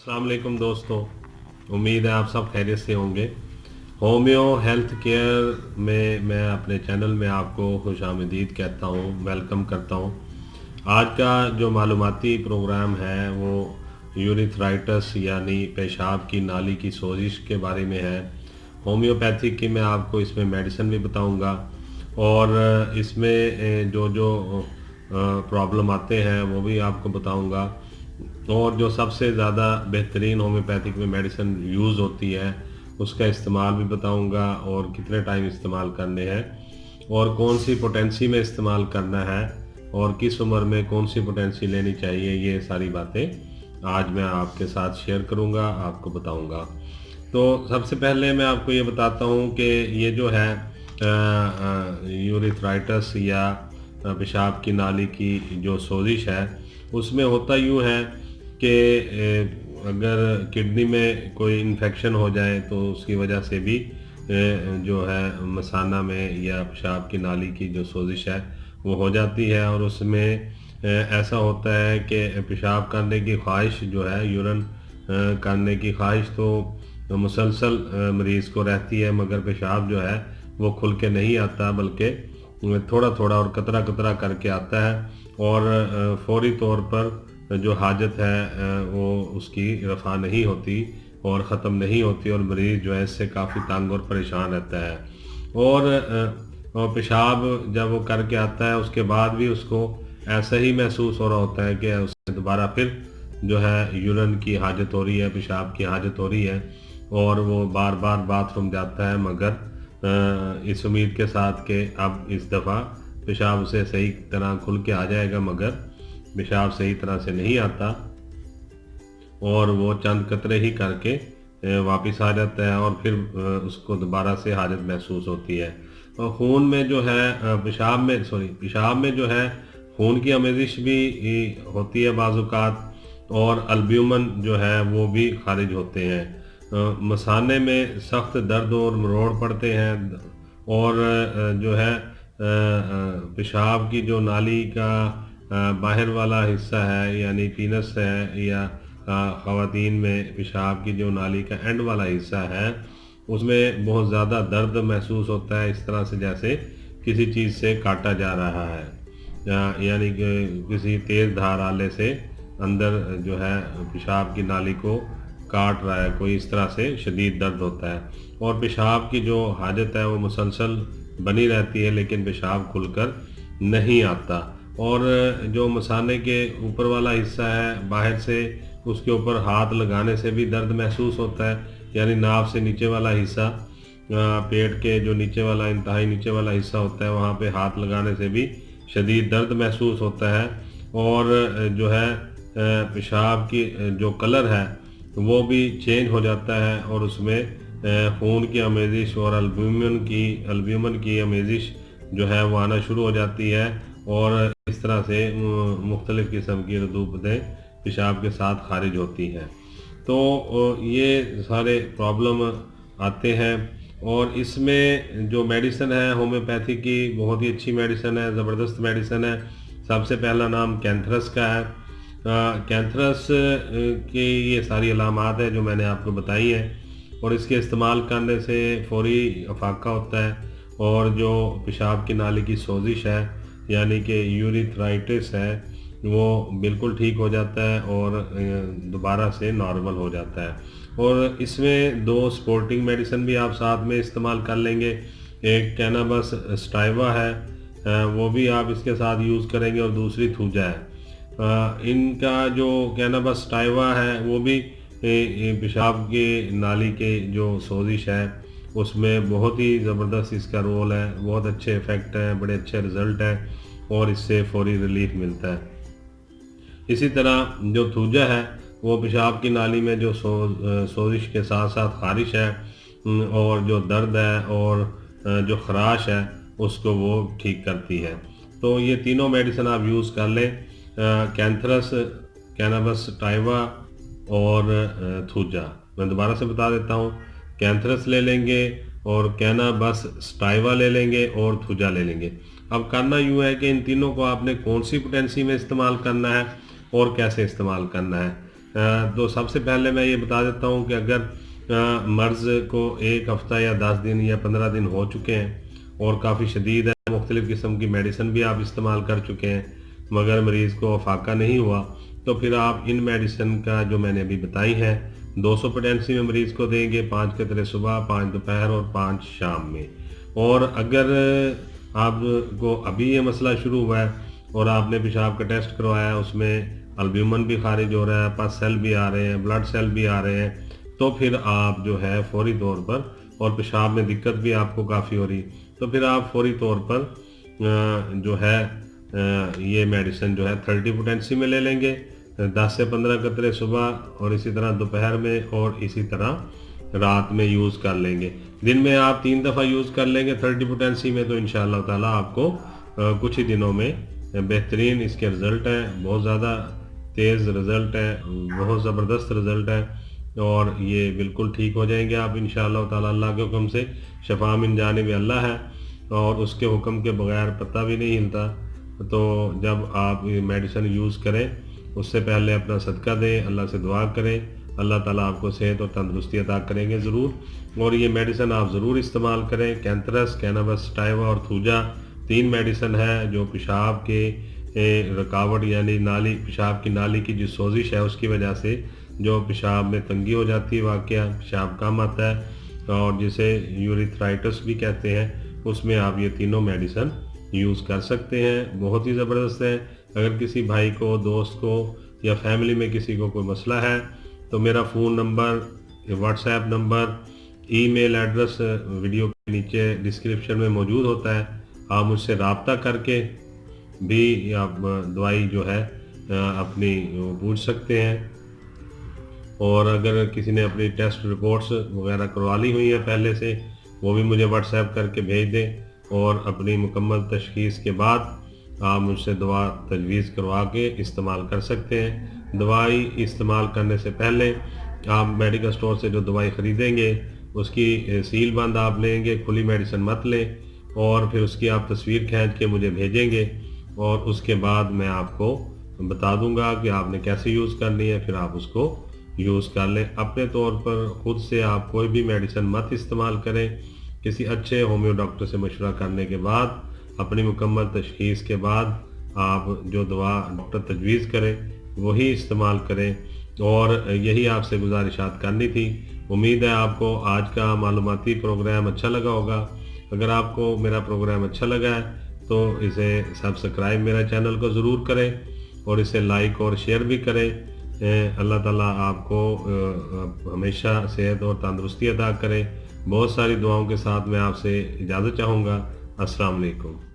अस्सलाम वालेकुम दोस्तों, उम्मीद है आप सब खैरियत से होंगे। होम्यो हेल्थ केयर में मैं अपने चैनल में आपको खुशामदीद कहता हूँ, वेलकम करता हूँ। आज का जो मालूमाती प्रोग्राम है वो यूरिथ्राइटिस यानी पेशाब की नाली की सोजिश के बारे में है। होम्योपैथी की मैं आपको इसमें मेडिसिन भी बताऊँगा और इसमें जो जो प्रॉब्लम आते हैं वो भी आपको बताऊँगा और जो सबसे ज़्यादा बेहतरीन होम्योपैथिक में मेडिसिन यूज़ होती है उसका इस्तेमाल भी बताऊंगा और कितने टाइम इस्तेमाल करने हैं और कौन सी पोटेंसी में इस्तेमाल करना है और किस उम्र में कौन सी पोटेंसी लेनी चाहिए, ये सारी बातें आज मैं आपके साथ शेयर करूंगा, आपको बताऊंगा। तो सबसे पहले मैं आपको ये बताता हूँ कि ये जो है यूरिथ्राइटिस या पेशाब की नाली की जो सोजिश है उसमें होता यूँ है कि अगर किडनी में कोई इन्फेक्शन हो जाए तो उसकी वजह से भी जो है मसाना में या पेशाब की नाली की जो सोजिश है वो हो जाती है और उसमें ऐसा होता है कि पेशाब करने की ख्वाहिश जो है, यूरिन करने की ख्वाहिश तो मुसलसल मरीज़ को रहती है, मगर पेशाब जो है वो खुल के नहीं आता बल्कि थोड़ा थोड़ा और कतरा कतरा करके आता है और फौरी तौर पर जो हाजत है वो उसकी रफ़ा नहीं होती और ख़त्म नहीं होती और मरीज़ जो है इससे काफ़ी तंग और परेशान रहता है। और पेशाब जब वो करके आता है उसके बाद भी उसको ऐसा ही महसूस हो रहा होता है कि उससे दोबारा फिर जो है यूरिन की हाजत हो रही है, पेशाब की हाजत हो रही है और वो बार बार बाथरूम जाता है, मगर इस उम्मीद के साथ कि अब इस दफ़ा पेशाब से सही तरह खुल के आ जाएगा, मगर पेशाब सही तरह से नहीं आता और वो चंद कतरे ही करके वापस आ जाता है और फिर उसको दोबारा से हाजत महसूस होती है। और खून में जो है पेशाब में जो है खून की आमेजिश भी होती है बाज़-औक़ात और अल्ब्यूमिन जो है वो भी खारिज होते हैं। मसाने में सख्त दर्द और मरोड़ पड़ते हैं और जो है पेशाब की जो नाली का बाहर वाला हिस्सा है यानी पीनस है या ख़वातीन में पेशाब की जो नाली का एंड वाला हिस्सा है उसमें बहुत ज़्यादा दर्द महसूस होता है, इस तरह से जैसे किसी चीज़ से काटा जा रहा है यानी कि किसी तेज़ धार आले से अंदर जो है पेशाब की नाली को काट रहा है कोई, इस तरह से शदीद दर्द होता है और पेशाब की जो हाजत है वो मुसलसल बनी रहती है लेकिन पेशाब खुलकर नहीं आता। और जो मसाने के ऊपर वाला हिस्सा है बाहर से उसके ऊपर हाथ लगाने से भी दर्द महसूस होता है, यानी नाभ से नीचे वाला हिस्सा, पेट के जो नीचे वाला इंतहाई नीचे वाला हिस्सा होता है वहाँ पे हाथ लगाने से भी शदीद दर्द महसूस होता है और जो है पेशाब की जो कलर है वो भी चेंज हो जाता है और उसमें खून की आमेजिश और अल्ब्यूमिन की आमेजिश जो है वो आना शुरू हो जाती है और इस तरह से मुख्तलिफ़ किस्म की रतूबतें पेशाब के साथ खारिज होती हैं। तो ये सारे प्रॉब्लम आते हैं और इसमें जो मेडिसिन है होम्योपैथी की बहुत ही अच्छी मेडिसिन है, ज़बरदस्त मेडिसिन है। सबसे पहला नाम कैंथरस का है। कैंथरस की ये सारी अलामात है जो मैंने आपको बताई हैं और इसके इस्तेमाल करने से फौरी अफाका होता है और जो पेशाब की नाली की सोजिश है यानी कि यूरिथ्राइटिस है वो बिल्कुल ठीक हो जाता है और दोबारा से नॉर्मल हो जाता है। और इसमें दो सपोर्टिंग मेडिसिन भी आप साथ में इस्तेमाल कर लेंगे। एक कैनाबस स्टाइवा है, वो भी आप इसके साथ यूज़ करेंगे और दूसरी थूजा है। इनका जो कैनाबस स्टाइवा है वो भी पेशाब के नाली के जो सोजिश है उसमें बहुत ही ज़बरदस्त इसका रोल है, बहुत अच्छे इफ़ेक्ट हैं, बड़े अच्छे रिज़ल्ट हैं और इससे फौरी रिलीफ मिलता है। इसी तरह जो थूजा है वो पेशाब की नाली में जो सोजिश के साथ साथ ख़ारिश है और जो दर्द है और जो ख़राश है उसको वो ठीक करती है। तो ये तीनों मेडिसिन आप यूज़ कर लें, कैंथरस, कैनाबस स्टाइवा और थूजा। मैं दोबारा से बता देता हूँ, कैंथरस ले लेंगे और कैनाबस स्टाइवा ले लेंगे और थूजा ले लेंगे। अब करना यूँ है कि इन तीनों को आपने कौन सी पोटेंसी में इस्तेमाल करना है और कैसे इस्तेमाल करना है। تو سب سے پہلے میں یہ بتا دیتا ہوں کہ اگر مرض کو 1 ہفتہ یا 10 دن یا 15 دن ہو چکے ہیں اور کافی شدید ہے، مختلف قسم کی میڈیسن بھی آپ استعمال کر چکے ہیں مگر مریض کو افاقہ نہیں ہوا، تو پھر آپ ان میڈیسن کا جو میں نے ابھی بتائی ہے 200 پوٹینسی میں مریض کو دیں گے، 5 قطرے صبح، 5 دوپہر اور 5 شام میں۔ اور اگر آپ کو ابھی یہ مسئلہ شروع ہوا ہے اور آپ نے پیشاب کا ٹیسٹ کروایا ہے، اس میں البیومن بھی خارج ہو رہا ہے، پس سیل بھی آ رہے ہیں، بلڈ سیل بھی آ رہے ہیں، تو پھر آپ جو ہے فوری طور پر، اور پیشاب میں دقت بھی آپ کو کافی ہو رہی، تو پھر آپ فوری طور پر جو ہے یہ میڈیسن جو ہے 30 پوٹینسی میں لے لیں گے، 10 سے 15 قطرے صبح اور اسی طرح دوپہر میں اور اسی طرح رات میں یوز کر لیں گے۔ دن میں آپ 3 دفعہ یوز کر لیں گے 30 پوٹینسی میں، تو انشاءاللہ تعالیٰ آپ کو کچھ ہی دنوں میں بہترین اس کے رزلٹ ہیں، بہت زیادہ تیز رزلٹ ہے، بہت زبردست رزلٹ ہے، اور یہ بالکل ٹھیک ہو جائیں گے آپ انشاءاللہ تعالیٰ۔ اللہ کے حکم سے شفا من جانب اللہ ہے، اور اس کے حکم کے بغیر پتہ بھی نہیں ہلتا۔ تو جب آپ یہ میڈیسن یوز کریں اس سے پہلے اپنا صدقہ دیں، اللہ سے دعا کریں، اللہ تعالیٰ آپ کو صحت اور تندرستی عطا کریں گے ضرور۔ اور یہ میڈیسن آپ ضرور استعمال کریں، کینترس، کینابس، ٹائیوا اور تھوجا 3 میڈیسن ہے جو پیشاب کے رکاوٹ یعنی نالی، پیشاب کی نالی کی جو سوزش ہے اس کی وجہ سے جو پیشاب میں تنگی ہو جاتی ہے، واقعہ پیشاب کم آتا ہے اور جسے یوریتھرائٹس بھی کہتے ہیں، اس میں آپ یہ تینوں میڈیسن یوز کر سکتے ہیں، بہت ہی زبردست ہیں۔ اگر کسی بھائی کو، دوست کو یا فیملی میں کسی کو کوئی مسئلہ ہے تو میرا phone number, WhatsApp number, email address video کے نیچے ڈسکرپشن میں موجود ہوتا ہے، آپ مجھ سے رابطہ کر کے بھی آپ دوائی جو ہے اپنی پوچھ سکتے ہیں۔ اور اگر کسی نے اپنی ٹیسٹ رپورٹس وغیرہ کروا لی ہوئی ہیں پہلے سے، وہ بھی مجھے واٹس ایپ کر کے بھیج دیں، اور اپنی مکمل تشخیص کے بعد آپ مجھ سے دوا تجویز کروا کے استعمال کر سکتے ہیں۔ دوائی استعمال کرنے سے پہلے آپ میڈیکل سٹور سے جو دوائی خریدیں گے اس کی سیل بند آپ لیں گے، کھلی میڈیسن مت لیں، اور پھر اس کی آپ تصویر کھینچ کے مجھے بھیجیں گے، اور اس کے بعد میں آپ کو بتا دوں گا کہ آپ نے کیسے یوز کرنی ہے، پھر آپ اس کو یوز کر لیں۔ اپنے طور پر خود سے آپ کوئی بھی میڈیسن مت استعمال کریں، کسی اچھے ہومیو ڈاکٹر سے مشورہ کرنے کے بعد، اپنی مکمل تشخیص کے بعد آپ جو دوا ڈاکٹر تجویز کریں وہی استعمال کریں، اور یہی آپ سے گزارشات کرنی تھی۔ امید ہے آپ کو آج کا معلوماتی پروگرام اچھا لگا ہوگا۔ اگر آپ کو میرا پروگرام اچھا لگا ہے تو اسے سبسکرائب میرا چینل کو ضرور کریں، اور اسے لائک اور شیئر بھی کریں۔ اللہ تعالیٰ آپ کو ہمیشہ صحت اور تندرستی عطا کرے۔ بہت ساری دعاؤں کے ساتھ میں آپ سے اجازت چاہوں گا۔ السلام علیکم۔